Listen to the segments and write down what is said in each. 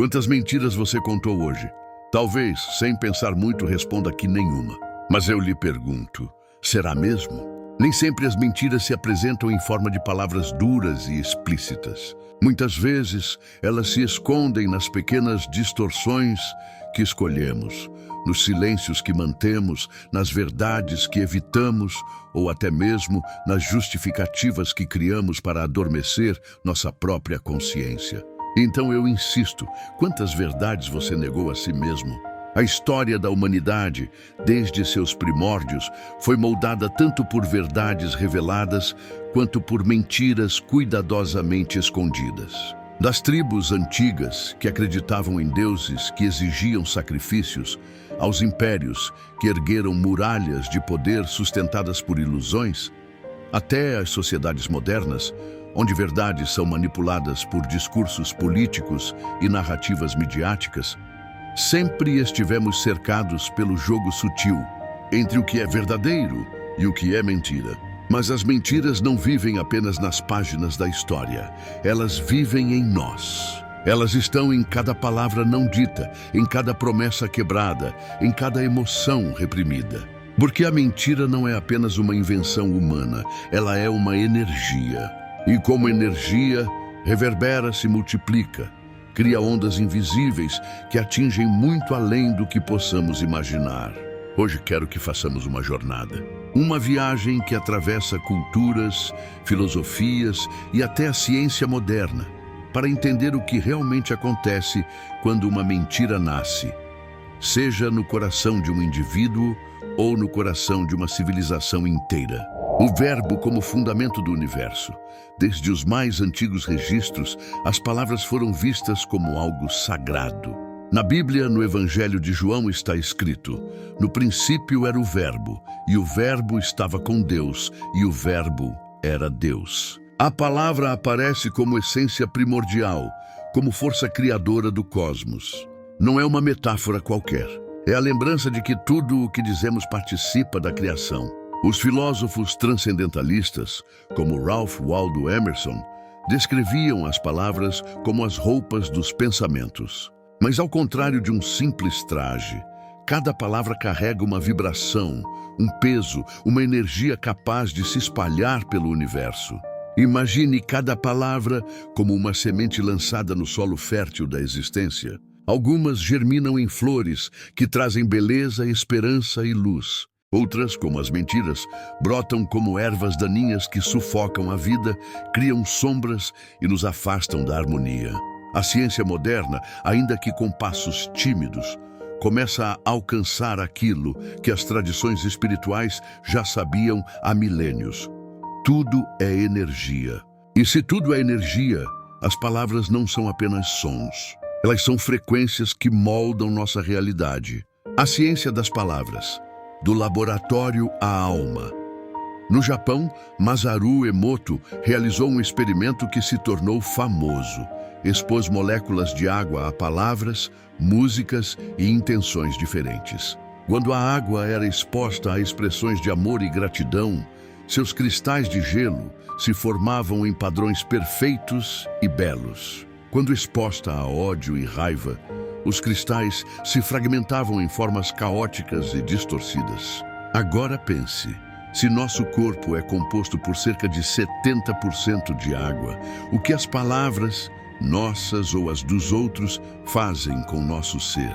Quantas mentiras você contou hoje? Talvez, sem pensar muito, responda que nenhuma. Mas eu lhe pergunto, será mesmo? Nem sempre as mentiras se apresentam em forma de palavras duras e explícitas. Muitas vezes, elas se escondem nas pequenas distorções que escolhemos, nos silêncios que mantemos, nas verdades que evitamos ou até mesmo nas justificativas que criamos para adormecer nossa própria consciência. Então eu insisto, quantas verdades você negou a si mesmo? A história da humanidade, desde seus primórdios, foi moldada tanto por verdades reveladas quanto por mentiras cuidadosamente escondidas. Das tribos antigas, que acreditavam em deuses que exigiam sacrifícios, aos impérios, que ergueram muralhas de poder sustentadas por ilusões, até as sociedades modernas, onde verdades são manipuladas por discursos políticos e narrativas midiáticas, sempre estivemos cercados pelo jogo sutil entre o que é verdadeiro e o que é mentira. Mas as mentiras não vivem apenas nas páginas da história, elas vivem em nós. Elas estão em cada palavra não dita, em cada promessa quebrada, em cada emoção reprimida. Porque a mentira não é apenas uma invenção humana, ela é uma energia. E como energia, reverbera, se multiplica, cria ondas invisíveis que atingem muito além do que possamos imaginar. Hoje quero que façamos uma jornada. Uma viagem que atravessa culturas, filosofias e até a ciência moderna, para entender o que realmente acontece quando uma mentira nasce, seja no coração de um indivíduo ou no coração de uma civilização inteira. O verbo como fundamento do universo. Desde os mais antigos registros, as palavras foram vistas como algo sagrado. Na Bíblia, no Evangelho de João, está escrito: no princípio era o verbo, e o verbo estava com Deus, e o verbo era Deus. A palavra aparece como essência primordial, como força criadora do cosmos. Não é uma metáfora qualquer. É a lembrança de que tudo o que dizemos participa da criação. Os filósofos transcendentalistas, como Ralph Waldo Emerson, descreviam as palavras como as roupas dos pensamentos. Mas ao contrário de um simples traje, cada palavra carrega uma vibração, um peso, uma energia capaz de se espalhar pelo universo. Imagine cada palavra como uma semente lançada no solo fértil da existência. Algumas germinam em flores que trazem beleza, esperança e luz. Outras, como as mentiras, brotam como ervas daninhas que sufocam a vida, criam sombras e nos afastam da harmonia. A ciência moderna, ainda que com passos tímidos, começa a alcançar aquilo que as tradições espirituais já sabiam há milênios. Tudo é energia. E se tudo é energia, as palavras não são apenas sons. Elas são frequências que moldam nossa realidade. A ciência das palavras. Do laboratório à alma. No Japão, Masaru Emoto realizou um experimento que se tornou famoso. Expôs moléculas de água a palavras, músicas e intenções diferentes. Quando a água era exposta a expressões de amor e gratidão, seus cristais de gelo se formavam em padrões perfeitos e belos. Quando exposta a ódio e raiva, os cristais se fragmentavam em formas caóticas e distorcidas. Agora pense, se nosso corpo é composto por cerca de 70% de água, o que as palavras, nossas ou as dos outros, fazem com nosso ser?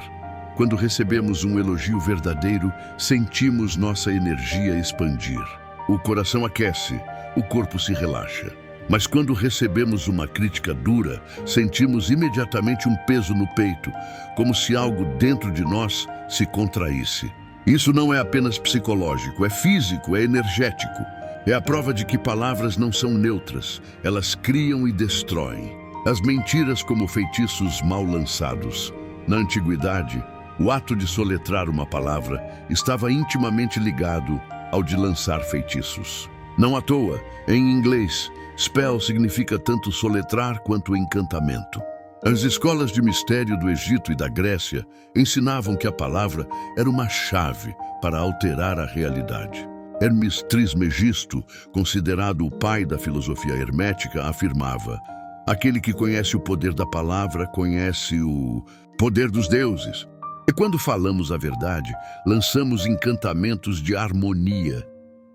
Quando recebemos um elogio verdadeiro, sentimos nossa energia expandir. O coração aquece, o corpo se relaxa. Mas quando recebemos uma crítica dura, sentimos imediatamente um peso no peito, como se algo dentro de nós se contraísse. Isso não é apenas psicológico, é físico, é energético. É a prova de que palavras não são neutras, elas criam e destroem. As mentiras como feitiços mal lançados. Na antiguidade, o ato de soletrar uma palavra estava intimamente ligado ao de lançar feitiços. Não à toa, em inglês, spell significa tanto soletrar quanto encantamento. As escolas de mistério do Egito e da Grécia ensinavam que a palavra era uma chave para alterar a realidade. Hermes Trismegisto, considerado o pai da filosofia hermética, afirmava: Aquele que conhece o poder da palavra, conhece o poder dos deuses. E quando falamos a verdade, lançamos encantamentos de harmonia.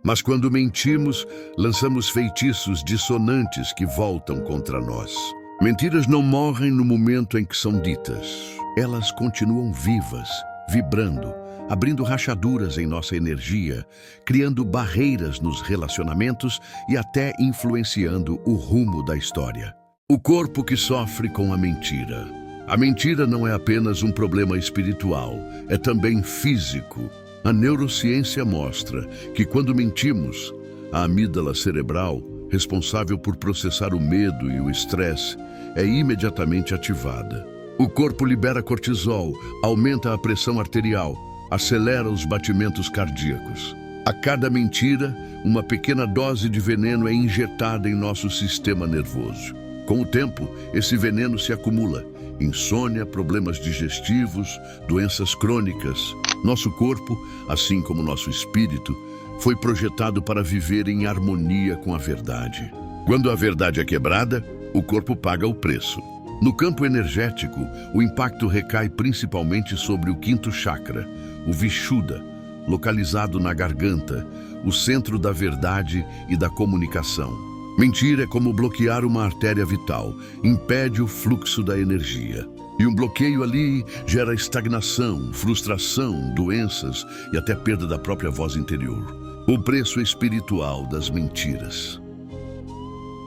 Mas quando mentimos, lançamos feitiços dissonantes que voltam contra nós. Mentiras não morrem no momento em que são ditas. Elas continuam vivas, vibrando, abrindo rachaduras em nossa energia, criando barreiras nos relacionamentos e até influenciando o rumo da história. O corpo que sofre com a mentira. A mentira não é apenas um problema espiritual, é também físico. A neurociência mostra que quando mentimos, a amígdala cerebral, responsável por processar o medo e o estresse, é imediatamente ativada. O corpo libera cortisol, aumenta a pressão arterial, acelera os batimentos cardíacos. A cada mentira, uma pequena dose de veneno é injetada em nosso sistema nervoso. Com o tempo, esse veneno se acumula. Insônia, problemas digestivos, doenças crônicas. Nosso corpo, assim como nosso espírito, foi projetado para viver em harmonia com a verdade. Quando a verdade é quebrada, o corpo paga o preço. No campo energético, o impacto recai principalmente sobre o quinto chakra, o Vishuddha, localizado na garganta, o centro da verdade e da comunicação. Mentir é como bloquear uma artéria vital, impede o fluxo da energia. E um bloqueio ali gera estagnação, frustração, doenças e até perda da própria voz interior. O preço espiritual das mentiras.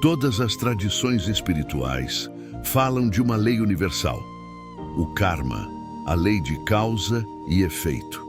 Todas as tradições espirituais falam de uma lei universal, o karma, a lei de causa e efeito.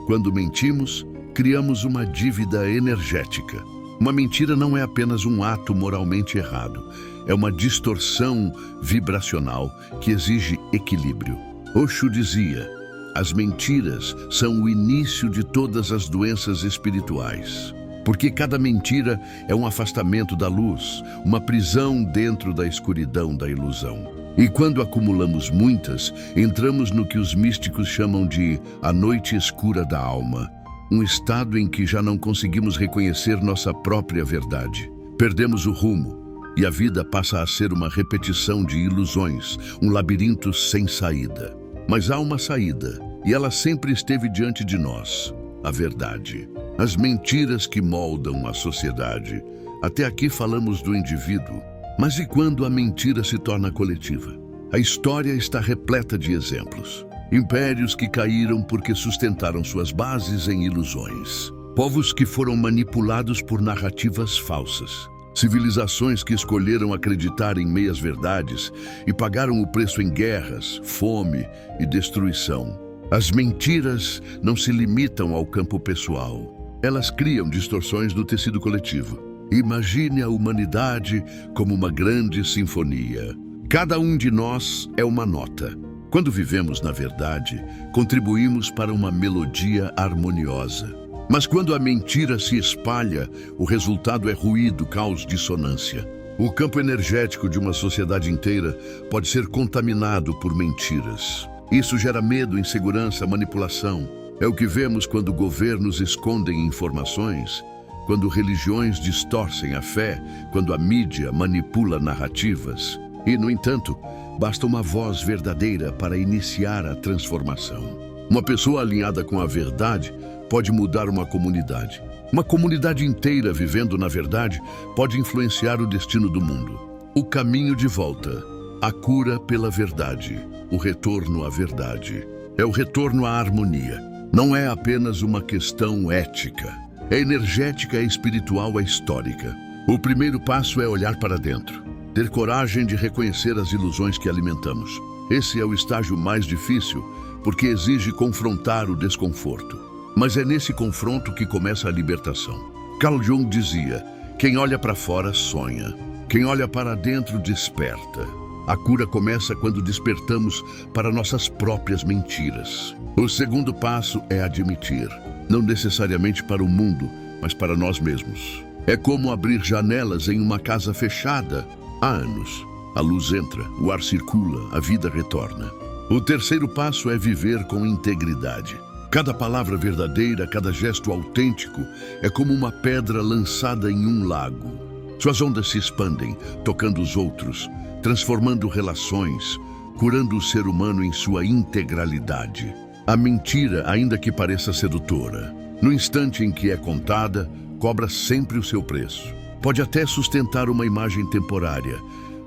Quando mentimos, criamos uma dívida energética. Uma mentira não é apenas um ato moralmente errado, é uma distorção vibracional que exige equilíbrio. Osho dizia: as mentiras são o início de todas as doenças espirituais. Porque cada mentira é um afastamento da luz, uma prisão dentro da escuridão da ilusão. E quando acumulamos muitas, entramos no que os místicos chamam de a noite escura da alma. Um estado em que já não conseguimos reconhecer nossa própria verdade. Perdemos o rumo e a vida passa a ser uma repetição de ilusões, um labirinto sem saída. Mas há uma saída e ela sempre esteve diante de nós, a verdade. As mentiras que moldam a sociedade. Até aqui falamos do indivíduo, mas e quando a mentira se torna coletiva? A história está repleta de exemplos. Impérios que caíram porque sustentaram suas bases em ilusões. Povos que foram manipulados por narrativas falsas. Civilizações que escolheram acreditar em meias-verdades e pagaram o preço em guerras, fome e destruição. As mentiras não se limitam ao campo pessoal. Elas criam distorções do tecido coletivo. Imagine a humanidade como uma grande sinfonia. Cada um de nós é uma nota. Quando vivemos na verdade, contribuímos para uma melodia harmoniosa. Mas quando a mentira se espalha, o resultado é ruído, caos, dissonância. O campo energético de uma sociedade inteira pode ser contaminado por mentiras. Isso gera medo, insegurança, manipulação. É o que vemos quando governos escondem informações, quando religiões distorcem a fé, quando a mídia manipula narrativas. E, no entanto, basta uma voz verdadeira para iniciar a transformação. Uma pessoa alinhada com a verdade pode mudar uma comunidade. Uma comunidade inteira vivendo na verdade pode influenciar o destino do mundo. O caminho de volta, a cura pela verdade, o retorno à verdade. É o retorno à harmonia. Não é apenas uma questão ética. É energética, é espiritual, é histórica. O primeiro passo é olhar para dentro. Ter coragem de reconhecer as ilusões que alimentamos. Esse é o estágio mais difícil, porque exige confrontar o desconforto. Mas é nesse confronto que começa a libertação. Carl Jung dizia: quem olha para fora sonha, quem olha para dentro desperta. A cura começa quando despertamos para nossas próprias mentiras. O segundo passo é admitir, não necessariamente para o mundo, mas para nós mesmos. É como abrir janelas em uma casa fechada. Há anos, a luz entra, o ar circula, a vida retorna. O terceiro passo é viver com integridade. Cada palavra verdadeira, cada gesto autêntico é como uma pedra lançada em um lago. Suas ondas se expandem, tocando os outros, transformando relações, curando o ser humano em sua integralidade. A mentira, ainda que pareça sedutora, no instante em que é contada, cobra sempre o seu preço. Pode até sustentar uma imagem temporária,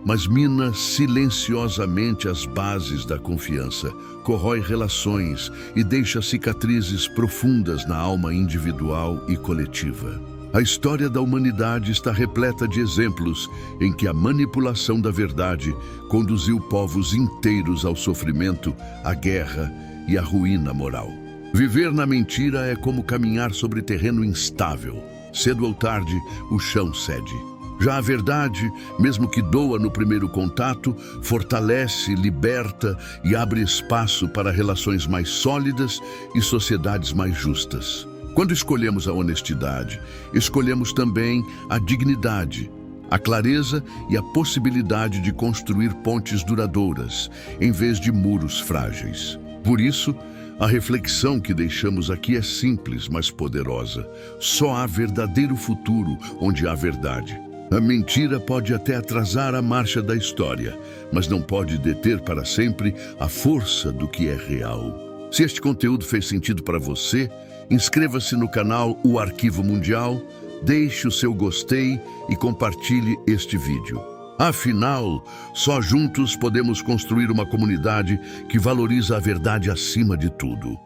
mas mina silenciosamente as bases da confiança, corrói relações e deixa cicatrizes profundas na alma individual e coletiva. A história da humanidade está repleta de exemplos em que a manipulação da verdade conduziu povos inteiros ao sofrimento, à guerra e à ruína moral. Viver na mentira é como caminhar sobre terreno instável. Cedo ou tarde, o chão cede. Já a verdade, mesmo que doa no primeiro contato, fortalece, liberta e abre espaço para relações mais sólidas e sociedades mais justas. Quando escolhemos a honestidade, escolhemos também a dignidade, a clareza e a possibilidade de construir pontes duradouras, em vez de muros frágeis. Por isso, a reflexão que deixamos aqui é simples, mas poderosa. Só há verdadeiro futuro onde há verdade. A mentira pode até atrasar a marcha da história, mas não pode deter para sempre a força do que é real. Se este conteúdo fez sentido para você, inscreva-se no canal O Arquivo Mundial, deixe o seu gostei e compartilhe este vídeo. Afinal, só juntos podemos construir uma comunidade que valoriza a verdade acima de tudo.